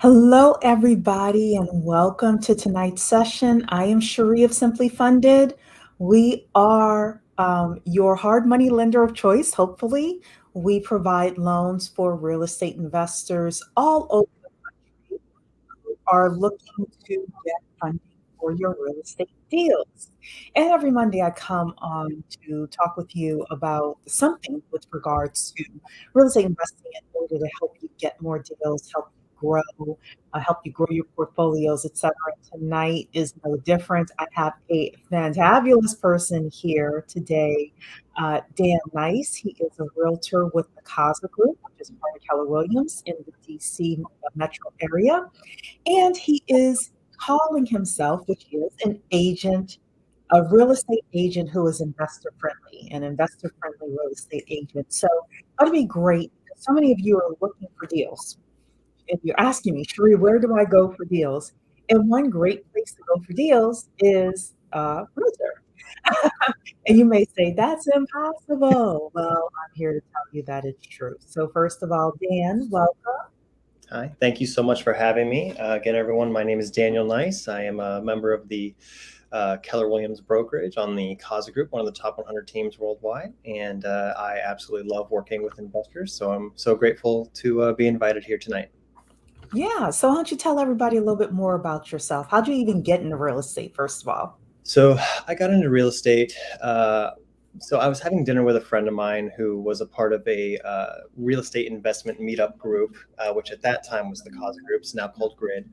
Hello, everybody, and welcome to tonight's session. I am Cheree of SimpliFunded. We are your hard money lender of choice, hopefully. We provide loans for real estate investors all over are looking to get funding for your real estate deals. And every Monday, I come on to talk with you about something with regards to real estate investing in order to help you get more deals, help you grow your portfolios, etc. Tonight is no different. I have a fantabulous person here today, Dan Nyce. He is a realtor with the Casa Group, which is part of Keller Williams in the DC metro area. And he is calling himself, which is an agent, a real estate agent who is investor friendly, an investor friendly real estate agent. So that'd be great. So many of you are looking for deals. If you're asking me, Cheree, where do I go for deals? And one great place to go for deals is Realtor. And you may say, that's impossible. Well, I'm here to tell you that it's true. So first of all, Dan, welcome. Hi, thank you so much for having me. Again, everyone, my name is Daniel Nyce. I am a member of the Keller Williams brokerage on the Casa Group, one of the top 100 teams worldwide. And I absolutely love working with investors. So I'm so grateful to be invited here tonight. Yeah. So why don't you tell everybody a little bit more about yourself? How'd you even get into real estate, first of all? So I got into real estate. So I was having dinner with a friend of mine who was a part of a real estate investment meetup group, which at that time was the Casa Group, it's now called Grid.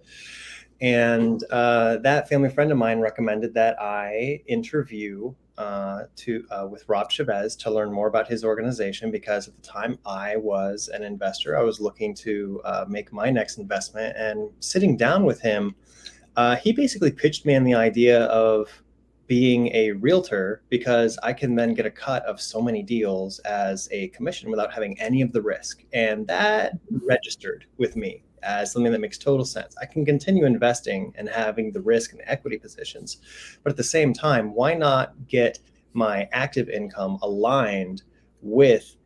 And that family friend of mine recommended that I interview with Rob Chavez to learn more about his organization, because at the time I was an investor. I was looking to make my next investment, and sitting down with him, he basically pitched me on the idea of being a realtor, because I can then get a cut of so many deals as a commission without having any of the risk. And that registered with me as something that makes total sense. I can continue investing and having the risk and equity positions, but at the same time, why not get my active income aligned with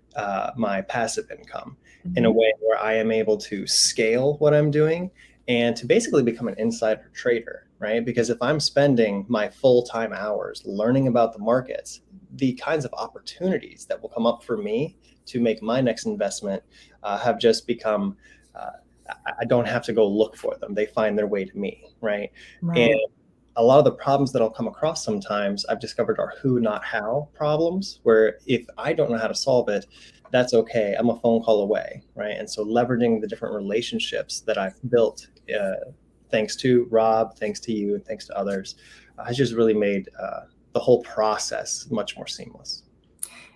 my passive income in a way where I am able to scale what I'm doing and to basically become an insider trader, right? Because if I'm spending my full-time hours learning about the markets, the kinds of opportunities that will come up for me to make my next investment have just become, I don't have to go look for them. They find their way to me, right? Right. And a lot of the problems that I'll come across sometimes I've discovered are who, not how problems, where if I don't know how to solve it, that's okay. I'm a phone call away, right? And so leveraging the different relationships that I've built, thanks to Rob, thanks to you, and thanks to others, has just really made the whole process much more seamless.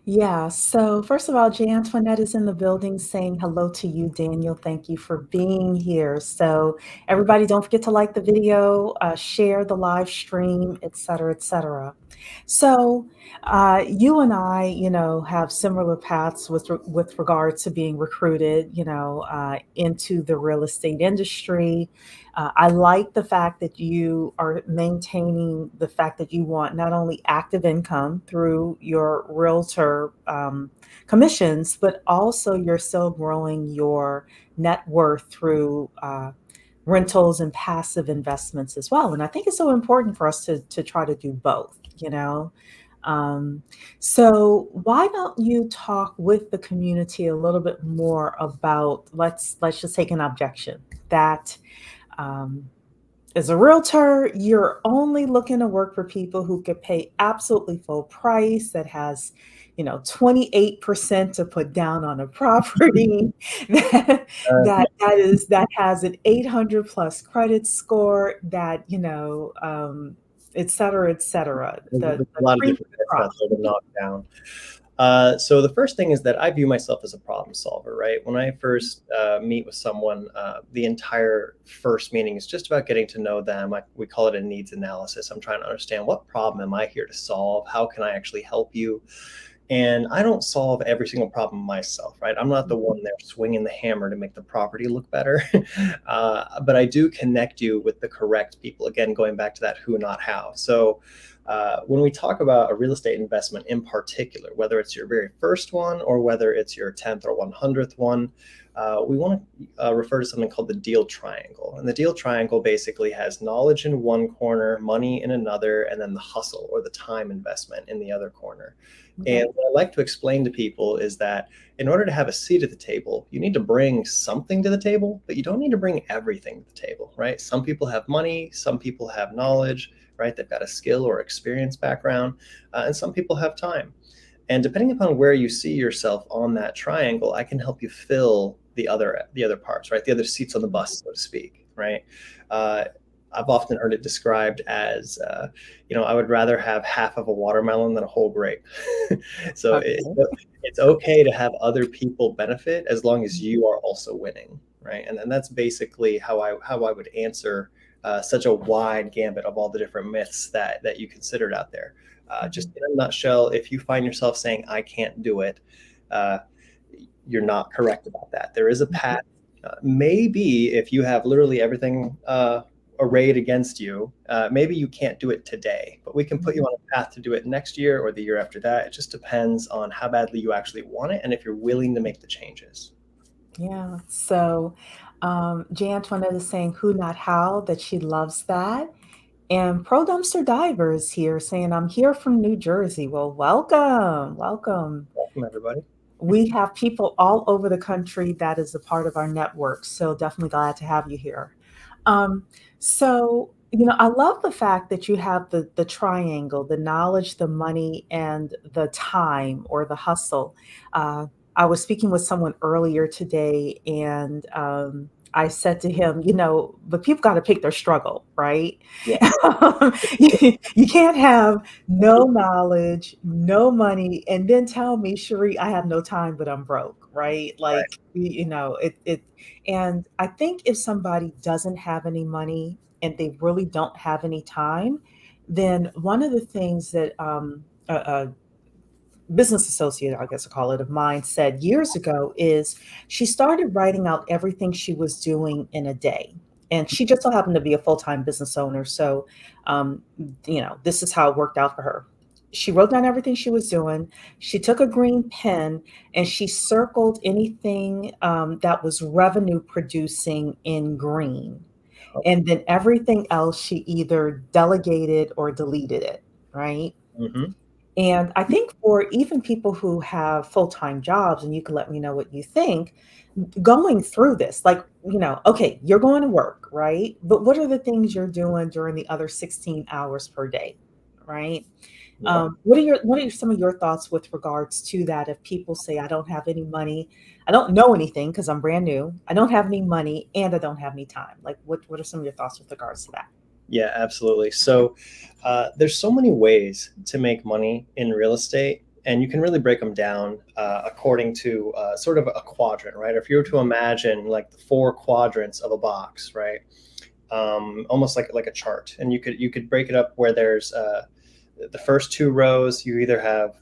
Yeah. So first of all, Jay Antoinette is in the building saying hello to you, Daniel. Thank you for being here. So everybody, don't forget to like the video, share the live stream, et cetera, et cetera. So you and I, have similar paths with regard to being recruited, into the real estate industry. I like the fact that you are maintaining the fact that you want not only active income through your realtor commissions, but also you're still growing your net worth through rentals and passive investments as well. And I think it's so important for us to try to do both. Um, so why don't you talk with the community a little bit more about let's just take an objection that um, as a realtor, you're only looking to work for people who could pay absolutely full price, that has, 28% to put down on a property, that that has an 800 plus credit score, that, et cetera, et cetera. There's The a lot of cream different of the crop. myths out there to knock down. So the first thing is that I view myself as a problem solver, right? When I first meet with someone, the entire first meeting is just about getting to know them. We call it a needs analysis. I'm trying to understand, what problem am I here to solve? How can I actually help you? And I don't solve every single problem myself, right? I'm not the one there swinging the hammer to make the property look better. But I do connect you with the correct people. Again, going back to that who, not how. So when we talk about a real estate investment in particular, whether it's your very first one or whether it's your 10th or 100th one, we want to refer to something called the deal triangle. And the deal triangle basically has knowledge in one corner, money in another, and then the hustle or the time investment in the other corner. Okay. And what I like to explain to people is that in order to have a seat at the table, you need to bring something to the table, but you don't need to bring everything to the table, right? Some people have money, some people have knowledge, right? They've got a skill or experience background, and some people have time. And depending upon where you see yourself on that triangle, I can help you fill the other parts, right? The other seats on the bus, so to speak, right? Uh, I've often heard it described as, I would rather have half of a watermelon than a whole grape. So Okay. it's okay to have other people benefit as long as you are also winning, right? And that's basically how I would answer such a wide gambit of all the different myths that you considered out there. Just Mhm. in a nutshell, if you find yourself saying, I can't do it, uh, you're not correct about that. There is a Mhm. path. Maybe if you have literally everything arrayed against you, maybe you can't do it today, but we can put you Mhm. on a path to do it next year or the year after that. It just depends on how badly you actually want it and if you're willing to make the changes. Yeah. So, J. Antoinette is saying who, not how, that she loves that. And Pro Dumpster Diver is here saying, I'm here from New Jersey. Well, welcome. Welcome. Welcome, everybody. We have people all over the country that is a part of our network. So definitely glad to have you here. I love the fact that you have the triangle, the knowledge, the money, and the time or the hustle. Uh, I was speaking with someone earlier today, and I said to him, but people got to pick their struggle, right? Yeah, You can't have no knowledge, no money, and then tell me, Cheree, I have no time, but I'm broke, right? right. Like, and I think if somebody doesn't have any money and they really don't have any time, then one of the things that a business associate, I guess I call it, of mine said years ago is she started writing out everything she was doing in a day. And she just so happened to be a full time business owner. So, this is how it worked out for her. She wrote down everything she was doing. She took a green pen and she circled anything that was revenue producing in green. And then everything else, she either delegated or deleted it, right? Hmm. And I think for even people who have full-time jobs, and you can let me know what you think, going through this, like, okay, you're going to work, right? But what are the things you're doing during the other 16 hours per day, right? Yep. What are some of your thoughts with regards to that? If people say, I don't have any money, I don't know anything because I'm brand new, I don't have any money, and I don't have any time. Like, what are some of your thoughts with regards to that? Yeah, absolutely. So there's so many ways to make money in real estate, and you can really break them down according to sort of a quadrant, right? If you were to imagine like the four quadrants of a box, right? Almost like a chart, and you could break it up where there's the first two rows. You either have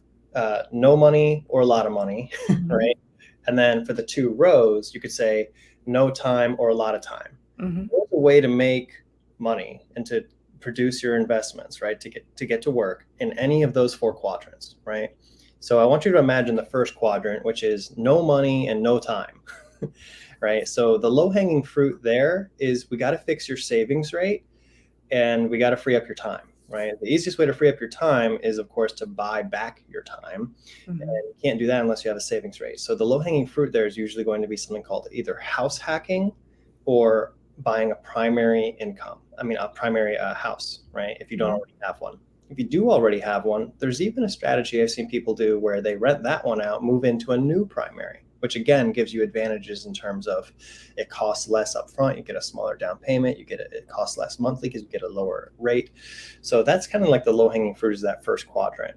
no money or a lot of money, Hmm. right? And then for the two rows, you could say no time or a lot of time. Hmm. There's a way to make money and to produce your investments, right? To get to work in any of those four quadrants, right? So I want you to imagine the first quadrant, which is no money and no time, right? So the low hanging fruit there is we got to fix your savings rate and we got to free up your time, right? The easiest way to free up your time is, of course, to buy back your time. And Hmm. you can't do that unless you have a savings rate. So the low hanging fruit there is usually going to be something called either house hacking or buying a primary income. I mean, a primary house, right? If you don't Hmm. already have one. If you do already have one, there's even a strategy I've seen people do where they rent that one out, move into a new primary, which again gives you advantages in terms of it costs less upfront, you get a smaller down payment, it costs less monthly because you get a lower rate. So that's kind of like the low hanging fruit is that first quadrant.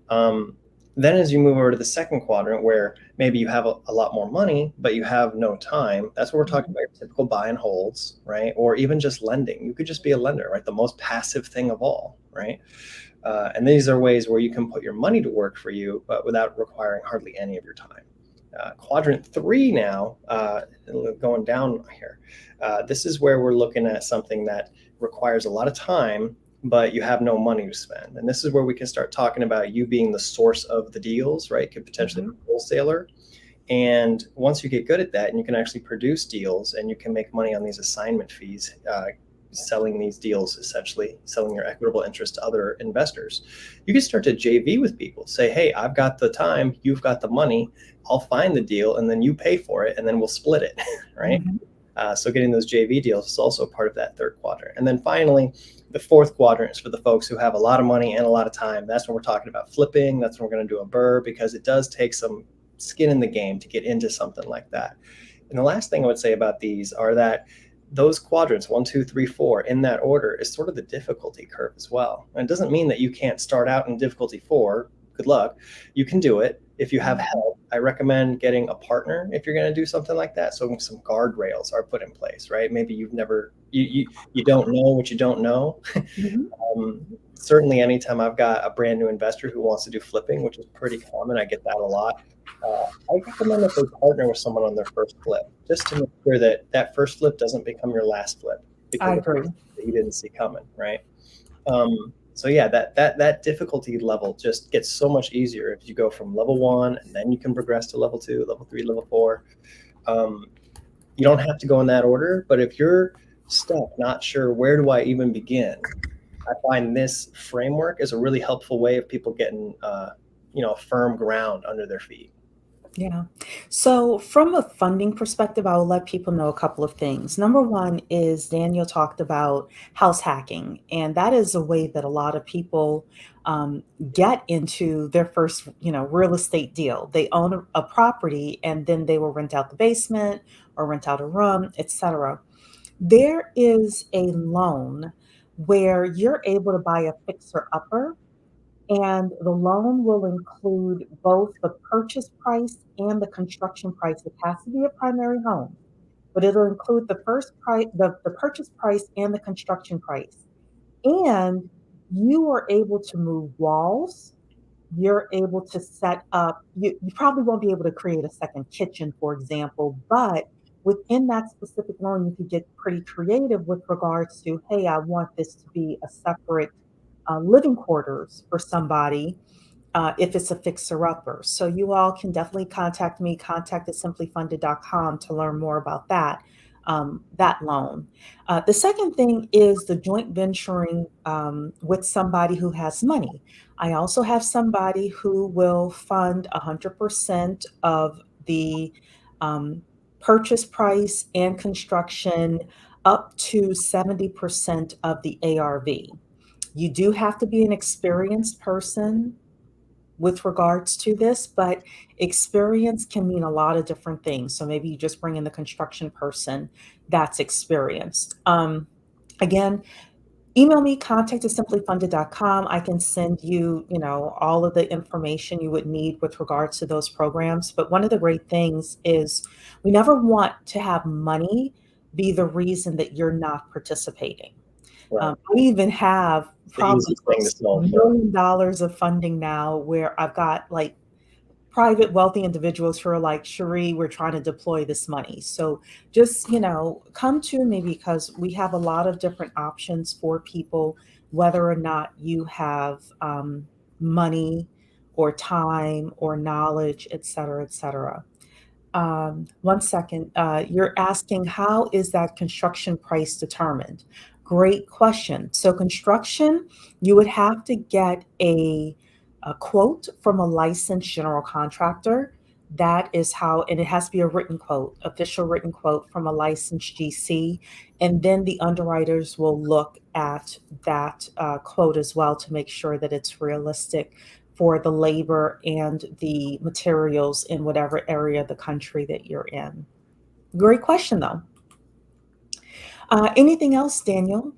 Um, then as you move over to the second quadrant where maybe you have a lot more money, but you have no time, that's what we're talking about, your typical buy and holds, right? Or even just lending. You could just be a lender, right? The most passive thing of all, right? And these are ways where you can put your money to work for you, but without requiring hardly any of your time. Quadrant three now, going down here, this is where we're looking at something that requires a lot of time, but you have no money to spend. And this is where we can start talking about you being the source of the deals, right? Could potentially be Hmm. a wholesaler. And once you get good at that and you can actually produce deals and you can make money on these assignment fees, selling these deals, essentially selling your equitable interest to other investors, you can start to JV with people. Say, hey, I've got the time, you've got the money, I'll find the deal and then you pay for it and then we'll split it, right? Mhm. So getting those JV deals is also part of that third quadrant. And then finally, the fourth quadrant is for the folks who have a lot of money and a lot of time. That's when we're talking about flipping. That's when we're going to do a BRRRR, because it does take some skin in the game to get into something like that. And the last thing I would say about these are that those quadrants, 1, 2, 3, 4, in that order, is sort of the difficulty curve as well. And it doesn't mean that you can't start out in difficulty 4. Good luck. You can do it if you have help. I recommend getting a partner if you're going to do something like that. So some guardrails are put in place, right? Maybe you've never, you don't know what you don't know. Mhm. Certainly anytime I've got a brand new investor who wants to do flipping, which is pretty common, I get that a lot. I recommend that they partner with someone on their first flip, just to make sure that that first flip doesn't become your last flip I because of agree. that you didn't see coming, right? So yeah, that difficulty level just gets so much easier if you go from level 1 and then you can progress to level 2, level 3, level 4. You don't have to go in that order, but if you're stuck, not sure where do I even begin, I find this framework is a really helpful way of people getting firm ground under their feet. Yeah. So, from a funding perspective, I will let people know a couple of things. Number one is Daniel talked about house hacking, and that is a way that a lot of people get into their first, real estate deal. They own a property, and then they will rent out the basement or rent out a room, etc. There is a loan where you're able to buy a fixer upper, and the loan will include both the purchase price and the construction price. It has to be a primary home, but it'll include the first price, the purchase price and the construction price. And you are able to move walls. You're able to set up, you probably won't be able to create a second kitchen, for example, but within that specific loan, you could get pretty creative with regards to, hey, I want this to be a separate living quarters for somebody if it's a fixer-upper. So you all can definitely contact me, contact at SimpliFunded.com to learn more about that loan. The second thing is the joint venturing with somebody who has money. I also have somebody who will fund 100% of the um, purchase price and construction up to 70% of the ARV. You do have to be an experienced person with regards to this, but experience can mean a lot of different things. So maybe you just bring in the construction person that's experienced. Again, email me, contact at simplyfunded.com. I can send you, all of the information you would need with regards to those programs. But one of the great things is we never want to have money be the reason that you're not participating. Right. I even have The probably easiest thing to close to solve for. $1 million of funding now where I've got like private wealthy individuals who are like, Cheree, we're trying to deploy this money. So just, come to me because we have a lot of different options for people, whether or not you have money or time or knowledge, et cetera, et cetera. One second. You're asking how is that construction price determined? Great question. So construction, you would have to get a quote from a licensed general contractor. That is how, and it has to be a written quote, official written quote from a licensed GC. And then the underwriters will look at that quote as well to make sure that it's realistic for the labor and the materials in whatever area of the country that you're in. Great question, though. Anything else, Daniel,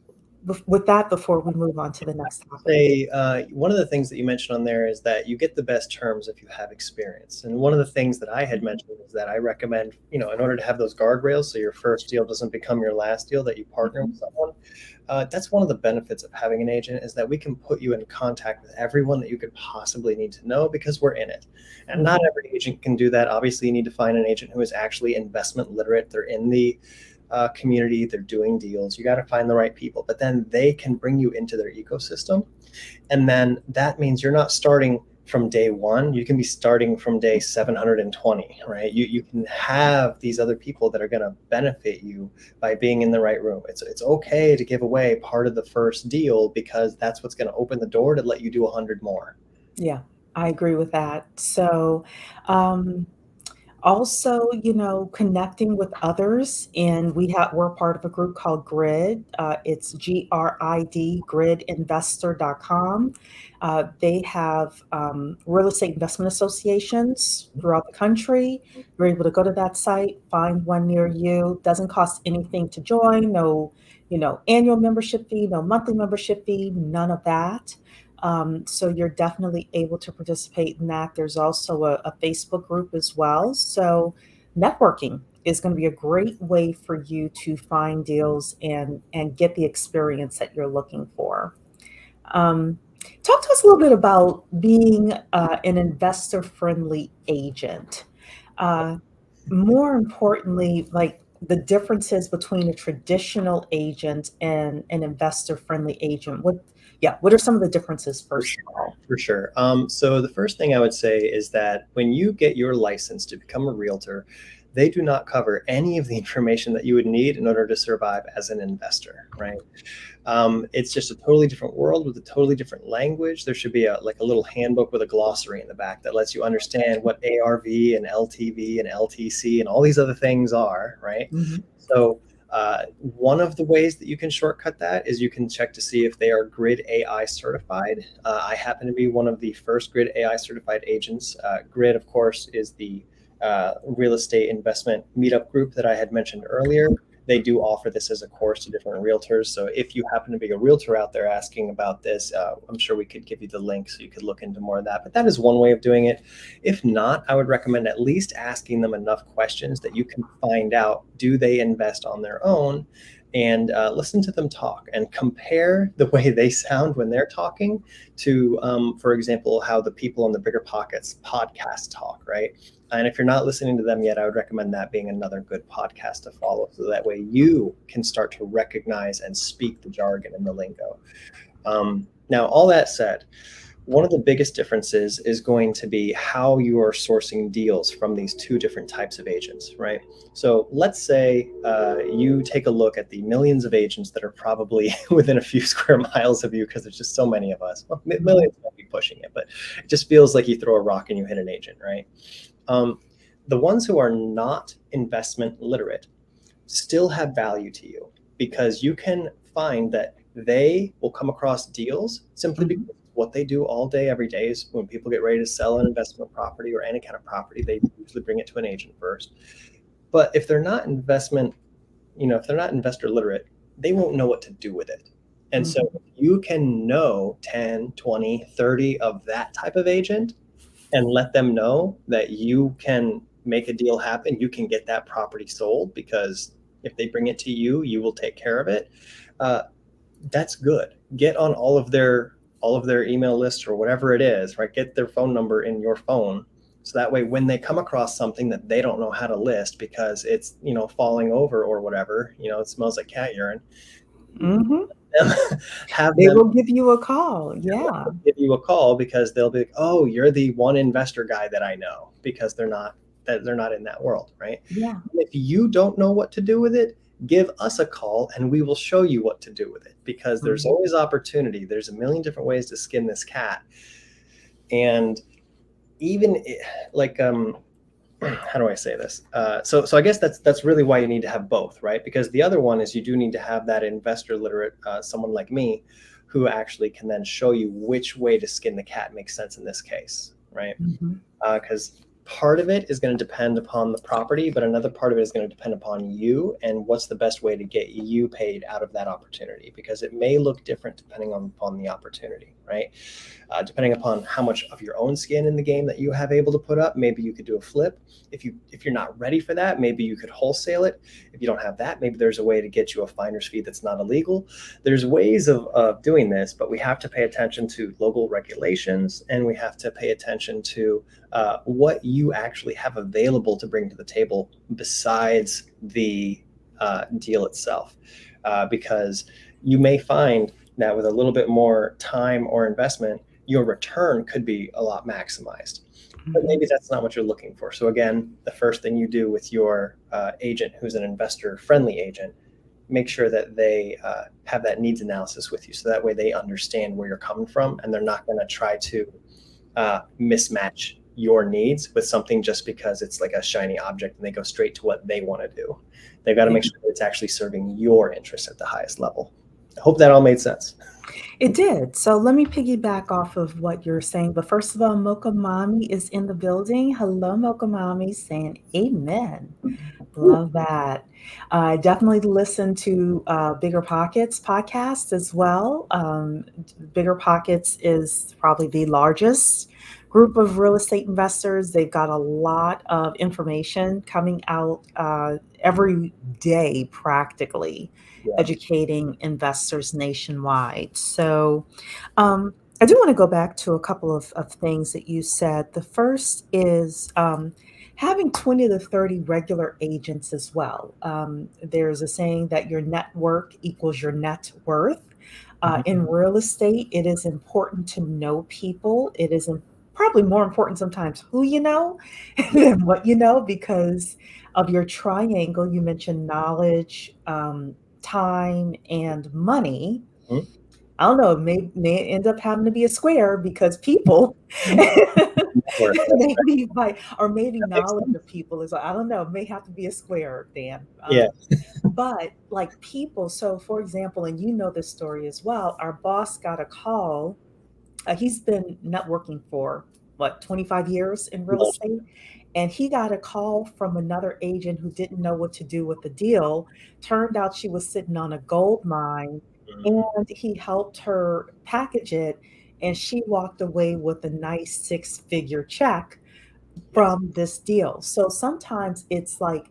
with that before we move on to the next topic? Say one of the things that you mentioned on there is that you get the best terms if you have experience. And one of the things that I had mentioned is that I recommend, in order to have those guardrails, so your first deal doesn't become your last deal, that you partner with someone. That's one of the benefits of having an agent, is that we can put you in contact with everyone that you could possibly need to know because we're in it. And not every agent can do that. Obviously, you need to find an agent who is actually investment literate. They're in the community, they're doing deals. You got to find the right people, but then they can bring you into their ecosystem. And then that means you're not starting from day one. You can be starting from day 720, right? You can have these other people that are going to benefit you by being in the right room. It's okay to give away part of the first deal because that's what's going to open the door to let you do 100 more. Yeah, I agree with that. So, um, also, connecting with others, and we're part of a group called Grid. It's GRID, gridinvestor.com. They have real estate investment associations throughout the country. You're able to go to that site, find one near you. Doesn't cost anything to join. No, annual membership fee, no monthly membership fee, none of that. So you're definitely able to participate in that. There's also a Facebook group as well. So networking is going to be a great way for you to find deals and get the experience that you're looking for. Um, Talk to us a little bit about being an investor-friendly agent. Uh, More importantly, like the differences between a traditional agent and an investor-friendly agent. What are some of the differences, For first sure. of all? For sure. So the first thing I would say is that when you get your license to become a realtor, they do not cover any of the information that you would need in order to survive as an investor, right? It's just a totally different world with a totally different language. There should be a little handbook with a glossary in the back that lets you understand what ARV and LTV and LTC and all these other things are, right? Mhm. So one of the ways that you can shortcut that is you can check to see if they are Grid AI certified. I happen to be one of the first Grid AI certified agents. Grid, of course, is the real estate investment meetup group that I had mentioned earlier. They do offer this as a course to different realtors. So if you happen to be a realtor out there asking about this, I'm sure we could give you the link so you could look into more of that. But that is one way of doing it. If not, I would recommend at least asking them enough questions that you can find out, do they invest on their own? And listen to them talk and compare the way they sound when they're talking to, for example, how the people on the Bigger Pockets podcast talk, right? And if you're not listening to them yet, I would recommend that being another good podcast to follow. So that way you can start to recognize and speak the jargon and the lingo. Now, all that said, one of the biggest differences is going to be how you are sourcing deals from these two different types of agents, right? So let's say you take a look at the millions of agents that are probably within a few square miles of you because there's just so many of us. Well, Mhm. millions might be pushing it, but it just feels like you throw a rock and you hit an agent, right? Um, the ones who are not investment literate still have value to you because you can find that they will come across deals simply Mhm. because what they do all day, every day is when people get ready to sell an investment property or any kind of property, they usually bring it to an agent first. But if they're not if they're not investor literate, they won't know what to do with it. And so Mhm. if you can know 10, 20, 30 of that type of agent, and let them know that you can make a deal happen. You can get that property sold because if they bring it to you, you will take care of it. Uh, that's good. Get on all of their email lists or whatever it is, right? Get their phone number in your phone. So that way, when they come across something that they don't know how to list because it's, falling over or whatever, it smells like cat urine, Mhm. have They them will give you a call. Yeah. give you a call because they'll be like, "Oh, you're the one investor guy that I know," because they're not in that world, right? Yeah. And if you don't know what to do with it, give us a call and we will show you what to do with it because there's Mhm. always opportunity. There's a million different ways to skin this cat, and even like how do I say this? So I guess that's really why you need to have both, right? Because the other one is you do need to have that investor literate, someone like me, who actually can then show you which way to skin the cat makes sense in this case, right? Mhm. Because part of it is going to depend upon the property, but another part of it is going to depend upon you and what's the best way to get you paid out of that opportunity, because it may look different depending upon the opportunity, right? Depending upon how much of your own skin in the game that you have able to put up, maybe you could do a flip. If you're not ready for that, maybe you could wholesale it. If you don't have that, maybe there's a way to get you a finder's fee that's not illegal. There's ways of doing this, but we have to pay attention to local regulations and we have to pay attention to what you actually have available to bring to the table besides the deal itself. Because you may find that with a little bit more time or investment, your return could be a lot maximized. But maybe that's not what you're looking for. So again, the first thing you do with your agent, who's an investor-friendly agent, make sure that they have that needs analysis with you, so that way they understand where you're coming from, and they're not going to try to mismatch your needs with something just because it's like a shiny object and they go straight to what they want to do. They've got to make sure that it's actually serving your interests at the highest level. I hope that all made sense. It did. So let me piggyback off of what you're saying. But first of all, Mocha Mommy is in the building. Hello, Mocha Mommy, saying amen. Love that. I definitely listen to Bigger Pockets podcast as well. Bigger Pockets is probably the largest group of real estate investors. They've got a lot of information coming out every day, practically, Yeah. educating investors nationwide. So, I do want to go back to a couple of things that you said. The first is having 20 to 30 regular agents as well. There's a saying that your network equals your net worth. In real estate, it is important to know people. It is probably more important sometimes who you know than what you know, because of your triangle. You mentioned knowledge, time, and money. Mhm. I don't know, may end up having to be a square because people Network, that's right. maybe like, or maybe That makes knowledge sense. of people is, I don't know, may have to be a square, Dan. Yeah. But like people, so for example, and you know this story as well, our boss got a call. He's been networking for what, 25 years in real estate. And he got a call from another agent who didn't know what to do with the deal. Turned out she was sitting on a gold mine, Mhm. and he helped her package it. And she walked away with a nice six-figure check Yes. from this deal. So sometimes it's like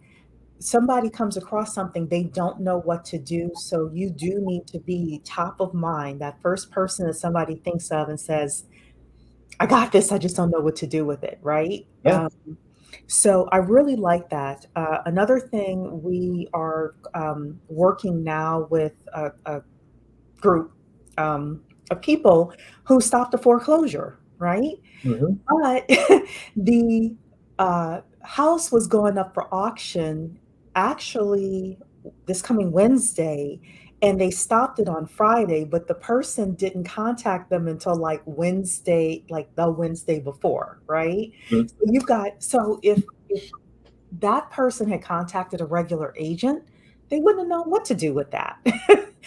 somebody comes across something, they don't know what to do. So you do need to be top of mind, that first person that somebody thinks of and says, I got this, I just don't know what to do with it, right? Yeah. So I really like that. Another thing, we are working now with a group of people who stopped a foreclosure, right? Mhm. But the house was going up for auction actually this coming Wednesday, and they stopped it on Friday, but the person didn't contact them until like Wednesday, like the Wednesday before, right? Mhm. So if that person had contacted a regular agent, they wouldn't have known what to do with that.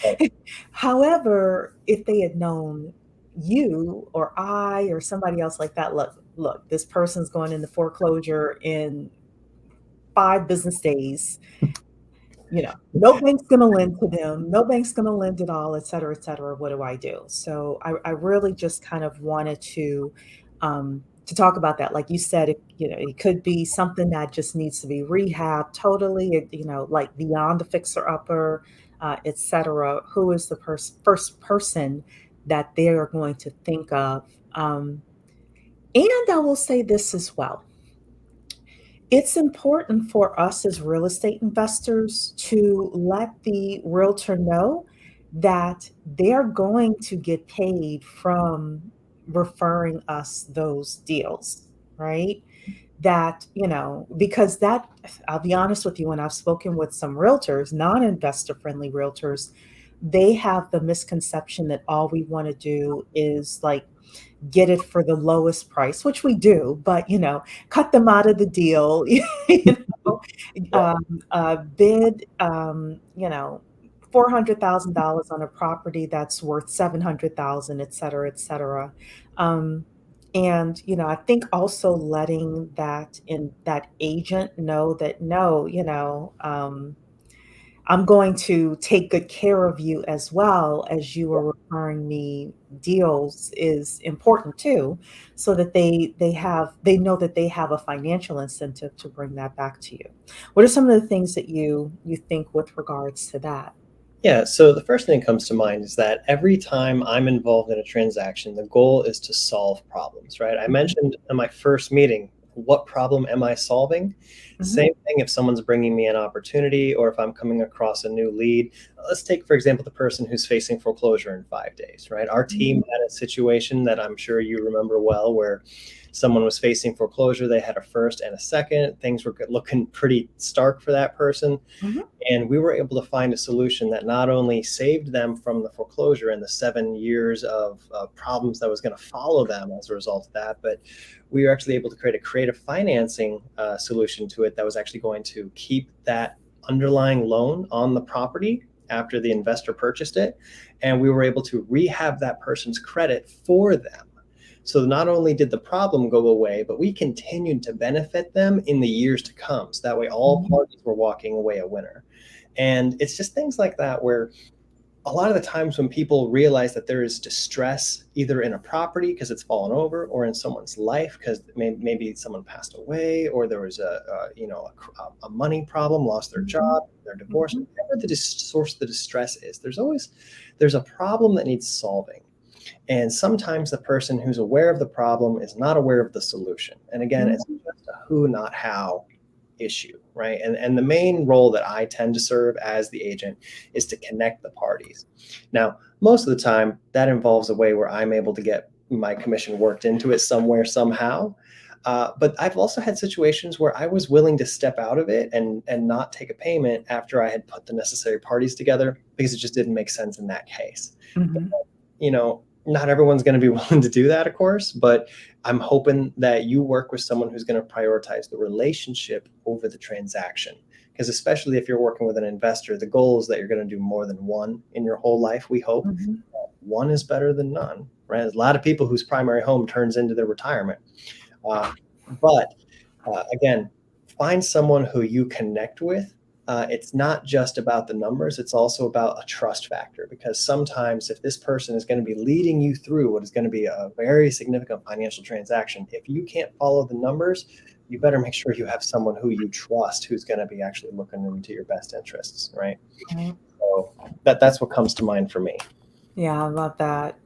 Right. However, if they had known you or I or somebody else like that, look, this person's going into foreclosure in 5 business days. No bank's going to lend to them. No bank's going to lend at all, et cetera, et cetera. What do I do? So I really just kind of wanted to talk about that. Like you said, it could be something that just needs to be rehabbed totally, like beyond the fixer upper, et cetera. Who is the first person that they are going to think of? And I will say this as well. It's important for us as real estate investors to let the realtor know that they're going to get paid from referring us those deals, right? Because I'll be honest with you, when I've spoken with some realtors, non-investor friendly realtors, they have the misconception that all we want to do is like get it for the lowest price, which we do, but cut them out of the deal, know, Yeah. bid, $400,000 on a property that's worth 700,000, et cetera, et cetera. Um, and I think also letting that agent know that no, I'm going to take good care of you as well as you are referring me deals is important too, so that they know that they have a financial incentive to bring that back to you. What are some of the things that you think with regards to that? Yeah, so the first thing that comes to mind is that every time I'm involved in a transaction, the goal is to solve problems, right? I mentioned in my first meeting, what problem am I solving? Mhm. Same thing if someone's bringing me an opportunity or if I'm coming across a new lead. let's take, for example, the person who's facing foreclosure in 5 days, right? Our team had a situation that I'm sure you remember well, where someone was facing foreclosure. They had a first and a second. Things were looking pretty stark for that person. Mhm. And we were able to find a solution that not only saved them from the foreclosure and the 7 years of problems that was going to follow them as a result of that, but we were actually able to create a creative financing solution to it that was actually going to keep that underlying loan on the property after the investor purchased it. And we were able to rehab that person's credit for them. So not only did the problem go away, but we continued to benefit them in the years to come. So that way all Mhm. parties were walking away a winner. And it's just things like that where a lot of the times when people realize that there is distress either in a property because it's fallen over, or in someone's life because maybe someone passed away, or there was a money problem, lost their Mhm. job, they're divorced, Mhm. whatever the source of the distress is, there's a problem that needs solving. And sometimes the person who's aware of the problem is not aware of the solution. And again, it's Mhm. just a who, not how issue, right? And the main role that I tend to serve as the agent is to connect the parties. Now, most of the time, that involves a way where I'm able to get my commission worked into it somewhere, somehow. But I've also had situations where I was willing to step out of it and not take a payment after I had put the necessary parties together because it just didn't make sense in that case. Mhm. Not everyone's going to be willing to do that, of course, but I'm hoping that you work with someone who's going to prioritize the relationship over the transaction. Because especially if you're working with an investor, the goal is that you're going to do more than one in your whole life, we hope. Mhm. One is better than none, right? There's a lot of people whose primary home turns into their retirement. But again, find someone who you connect with. It's not just about the numbers, it's also about a trust factor. Because sometimes, if this person is going to be leading you through what is going to be a very significant financial transaction, if you can't follow the numbers, you better make sure you have someone who you trust who's going to be actually looking into your best interests, right? Right. So that's what comes to mind for me. Yeah, I love that.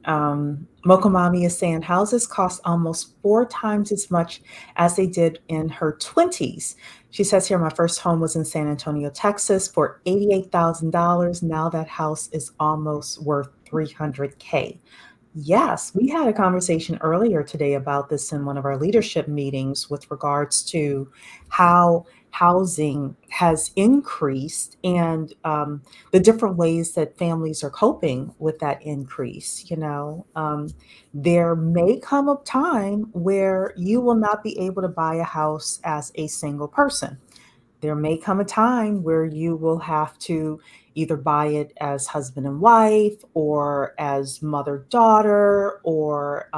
Mokomami is saying houses cost almost 4 times as much as they did in her 20s. She says here, my first home was in San Antonio, Texas for $88,000. Now that house is almost worth 300K. Yes, we had a conversation earlier today about this in one of our leadership meetings with regards to how housing has increased and the different ways that families are coping with that increase. There may come a time where you will not be able to buy a house as a single person. There may come a time where you will have to either buy it as husband and wife, or as mother daughter, or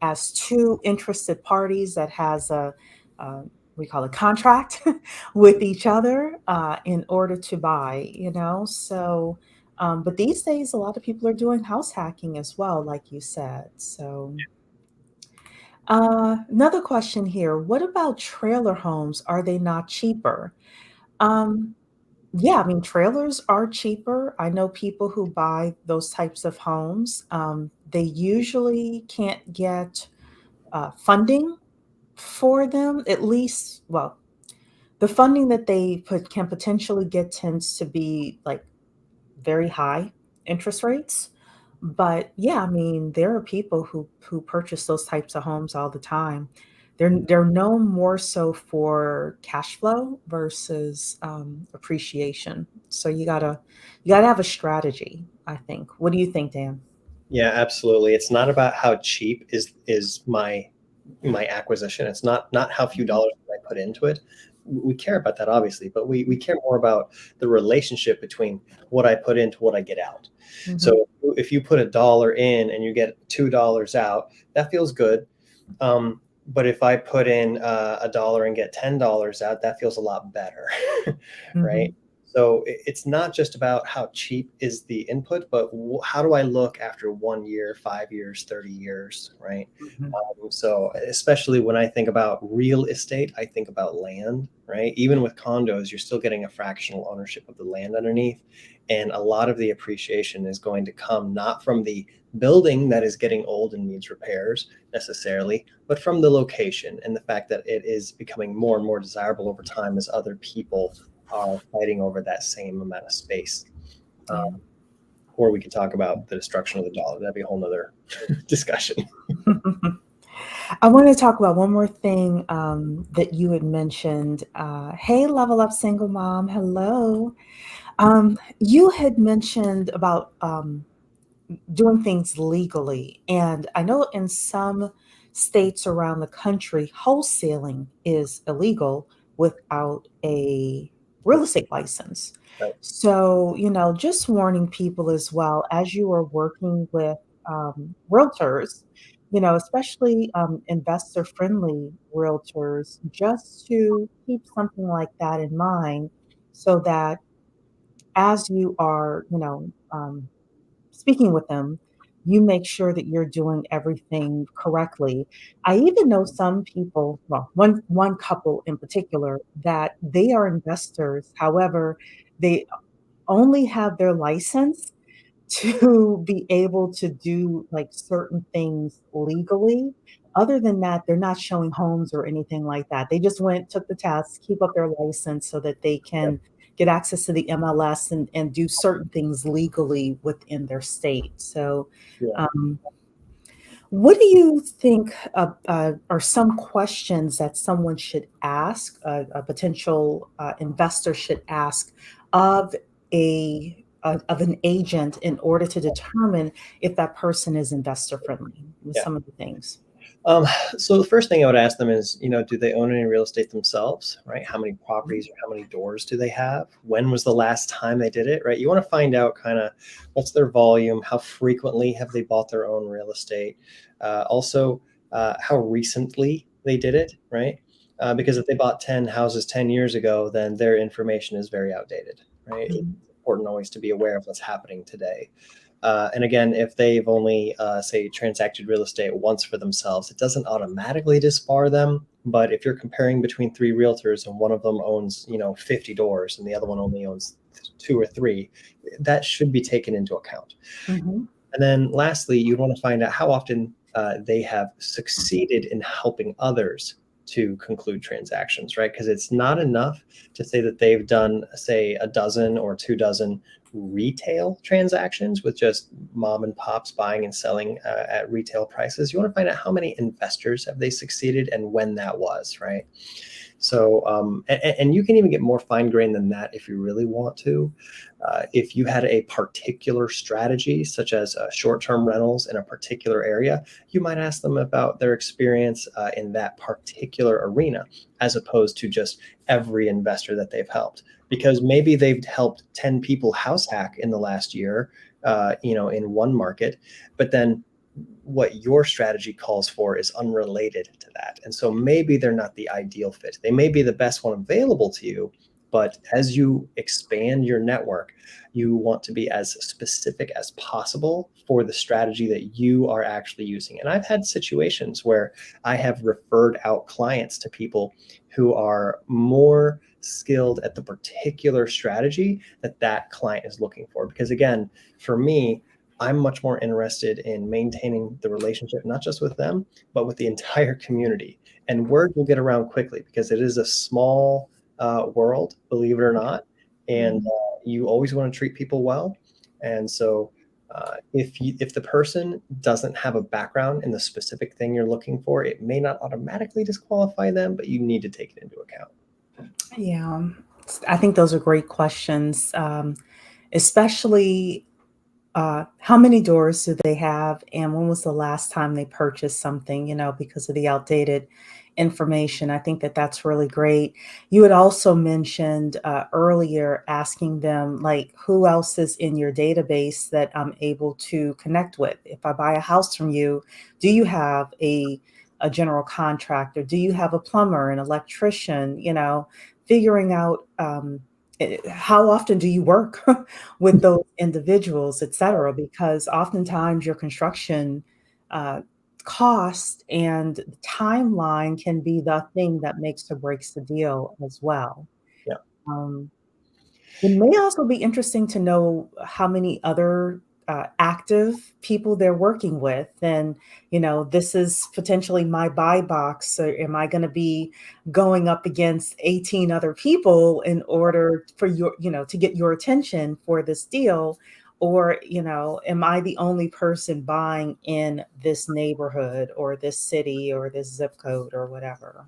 as two interested parties that has a we call a contract with each other in order to buy. But these days, a lot of people are doing house hacking as well, like you said. So another question here: what about trailer homes? Are they not cheaper? Um, yeah, I mean, trailers are cheaper. I know people who buy those types of homes. They usually can't get funding for them, at least, well, the funding that they can potentially get tends to be like very high interest rates. But yeah, I mean, there are people who purchase those types of homes all the time. They're known more so for cash flow versus appreciation. So you gotta have a strategy, I think. What do you think, Dan? Yeah, absolutely. It's not about how cheap is my acquisition. It's not how few Mhm. dollars I put into it. We care about that, obviously, but we care more about the relationship between what I put into what I get out. Mhm. So if you put $1 in and you get $2 out, that feels good. But if I put in $1 and get $10 out, that feels a lot better, right? Mhm. So it's not just about how cheap is the input, but how do I look after 1 year, 5 years, 30 years, right? Mhm. So especially when I think about real estate, I think about land, right? Even with condos, you're still getting a fractional ownership of the land underneath. And a lot of the appreciation is going to come not from the building that is getting old and needs repairs necessarily, but from the location and the fact that it is becoming more and more desirable over time as other people are fighting over that same amount of space. Yeah. Or we could talk about the destruction of the dollar. That'd be a whole nother discussion. I want to talk about one more thing that you had mentioned. Hey, Level Up Single Mom. Hello. You had mentioned about doing things legally. And I know in some states around the country, wholesaling is illegal without a real estate license. Right. So, just warning people as well as you are working with realtors, especially investor friendly realtors, just to keep something like that in mind so that as you are, speaking with them, you make sure that you're doing everything correctly. I even know some people, well, one couple in particular, that they are investors. However, they only have their license to be able to do like certain things legally. Other than that, they're not showing homes or anything like that. They just went, took the test, keep up their license so that they Yeah. can get access to the MLS and do certain things legally within their state. So, Yeah. um, what do you think are some questions that someone should ask, a potential investor should ask of of an agent in order to determine if that person is investor friendly with Yeah. some of the things? Um, so the first thing I would ask them is, do they own any real estate themselves, right? How many properties or how many doors do they have? When was the last time they did it, right? You want to find out kind of what's their volume, how frequently have they bought their own real estate, also how recently they did it, right? Because if they bought 10 houses 10 years ago, then their information is very outdated, right? It's Mhm. important always to be aware of what's happening today. And again, if they've only, say, transacted real estate once for themselves, it doesn't automatically disbar them. But if you're comparing between three realtors and one of them owns, 50 doors and the other one only owns two or three, that should be taken into account. Mhm. And then lastly, you want to find out how often they have succeeded in helping others to conclude transactions, right? Because it's not enough to say that they've done, say, a dozen or 2 dozen retail transactions with just mom and pops buying and selling at retail prices. You want to find out how many investors have they succeeded and when that was, right? So, and you can even get more fine grained than that if you really want to. If you had a particular strategy, such as short-term rentals in a particular area, you might ask them about their experience in that particular arena, as opposed to just every investor that they've helped. Because maybe they've helped 10 people house hack in the last year, in one market, but then what your strategy calls for is unrelated to that. And so maybe they're not the ideal fit. They may be the best one available to you, but as you expand your network, you want to be as specific as possible for the strategy that you are actually using. And I've had situations where I have referred out clients to people who are more skilled at the particular strategy that that client is looking for. Because again, for me, I'm much more interested in maintaining the relationship, not just with them, but with the entire community. And word will get around quickly because it is a small world, believe it or not. And Mhm. you always want to treat people well. And so if the person doesn't have a background in the specific thing you're looking for, it may not automatically disqualify them, but you need to take it into account. Yeah, I think those are great questions, especially how many doors do they have, and when was the last time they purchased something, because of the outdated information. I think that that's really great. You had also mentioned earlier asking them, like, who else is in your database that I'm able to connect with? If I buy a house from you, do you have a general contractor? Do you have a plumber, an electrician? Figuring out how often do you work with those individuals, et cetera, because oftentimes your construction uh, cost and timeline can be the thing that makes or breaks the deal as well. Yeah. Um, it may also be interesting to know how many other active people they're working with, then this is potentially my buy box. So am I going to be going up against 18 other people in order for to get your attention for this deal? Or am I the only person buying in this neighborhood or this city or this zip code or whatever?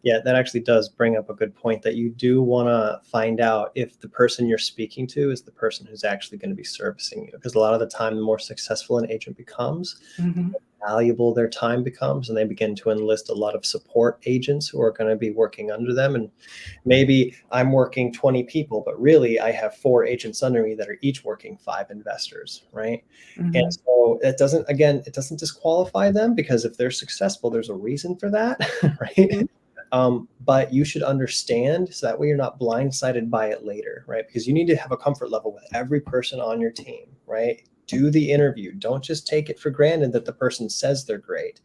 Yeah, that actually does bring up a good point, that you do want to find out if the person you're speaking to is the person who's actually going to be servicing you. Because a lot of the time, the more successful an agent becomes, the Hmm. more valuable their time becomes, and they begin to enlist a lot of support agents who are going to be working under them. And maybe I'm working 20 people, but really I have 4 agents under me that are each working 5 investors, right? And Hmm. so it doesn't disqualify them, because if they're successful, there's a reason for that, right? Hmm. But you should understand, so that way you're not blindsided by it later, right? Because you need to have a comfort level with every person on your team, right? Do the interview. Don't just take it for granted that the person says they're great.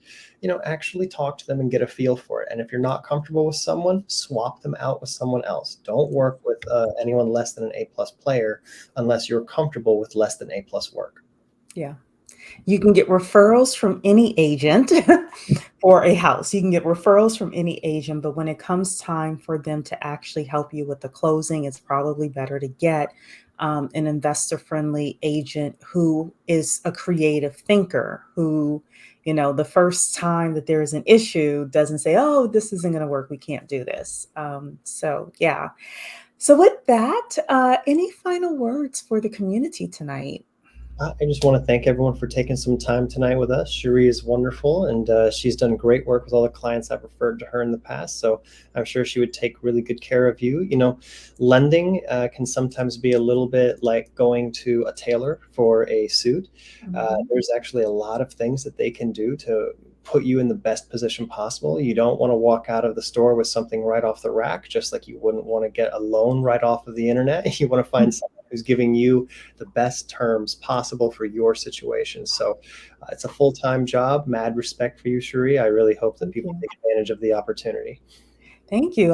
Actually talk to them and get a feel for it. And if you're not comfortable with someone, swap them out with someone else. Don't work with anyone less than an A+ player unless you're comfortable with less than A+ work. Yeah. You can get referrals from any agent for a house. You can get referrals from any agent, but when it comes time for them to actually help you with the closing, it's probably better to get an investor-friendly agent who is a creative thinker, who, the first time that there is an issue doesn't say, "Oh, this isn't going to work. We can't do this." So, yeah. So, with that, any final words for the community tonight? I just want to thank everyone for taking some time tonight with us. Cheree is wonderful, and she's done great work with all the clients I've referred to her in the past. So I'm sure she would take really good care of you. Lending can sometimes be a little bit like going to a tailor for a suit. Mhm. There's actually a lot of things that they can do to put you in the best position possible. You don't want to walk out of the store with something right off the rack, just like you wouldn't want to get a loan right off of the internet. You want to find someone who's giving you the best terms possible for your situation. So it's a full-time job. Mad respect for you, Cheree. I really hope that Thank people you. take advantage of the opportunity. Thank you.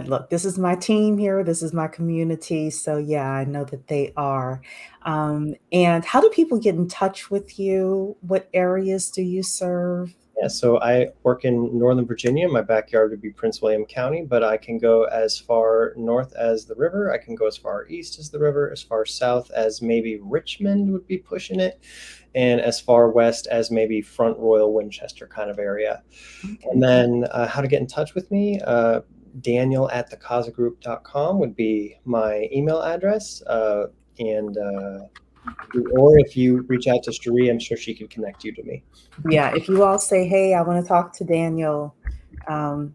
Look, this is my team here. This is my community. So yeah, I know that they are. And how do people get in touch with you? What areas do you serve? Yeah, so I work in Northern Virginia. My backyard would be Prince William County, but I can go as far north as the river. I can go as far east as the river, as far south as maybe Richmond would be pushing it, and as far west as maybe Front Royal, Winchester kind of area. And Okay. then how to get in touch with me, Daniel@thecasagroup.com would be my email address. And or if you reach out to Cheree, I'm sure she could connect you to me. Yeah, if you all say, "Hey, I want to talk to Daniel," um,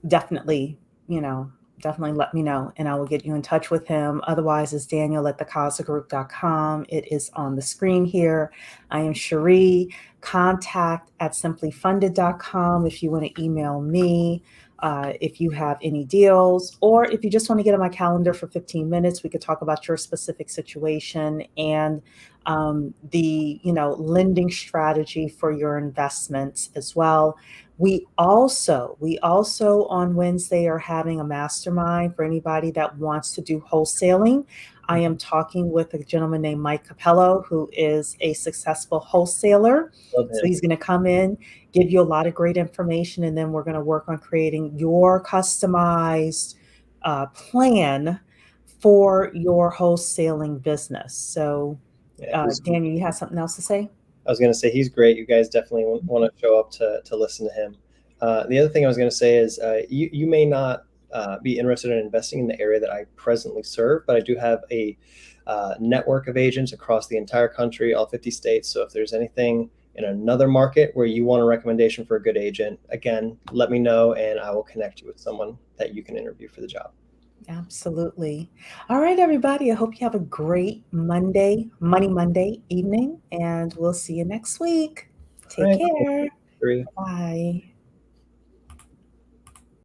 definitely, you know, definitely let me know and I will get you in touch with him. Otherwise, it's Daniel@thecasagroup.com. It is on the screen here. I am Cheree. Contact@SimpliFunded.com if you want to email me. If you have any deals, or if you just want to get on my calendar for 15 minutes, we could talk about your specific situation and the lending strategy for your investments as well. We also on Wednesday are having a mastermind for anybody that wants to do wholesaling. I am talking with a gentleman named Mike Capello, who is a successful wholesaler. Love So him. he's going to come in, give you a lot of great information, and then we're going to work on creating your customized plan for your wholesaling business. So, Yeah, he's Daniel, you have something else to say? I was going to say he's great. You guys definitely want to show up to listen to him. The other thing I was going to say is you may not be interested in investing in the area that I presently serve, but I do have a network of agents across the entire country, all 50 states. So if there's anything in another market where you want a recommendation for a good agent, again, let me know and I will connect you with someone that you can interview for the job. Absolutely. All right, everybody. I hope you have a great Money Monday evening, and we'll see you next week. All Take right. care. Three.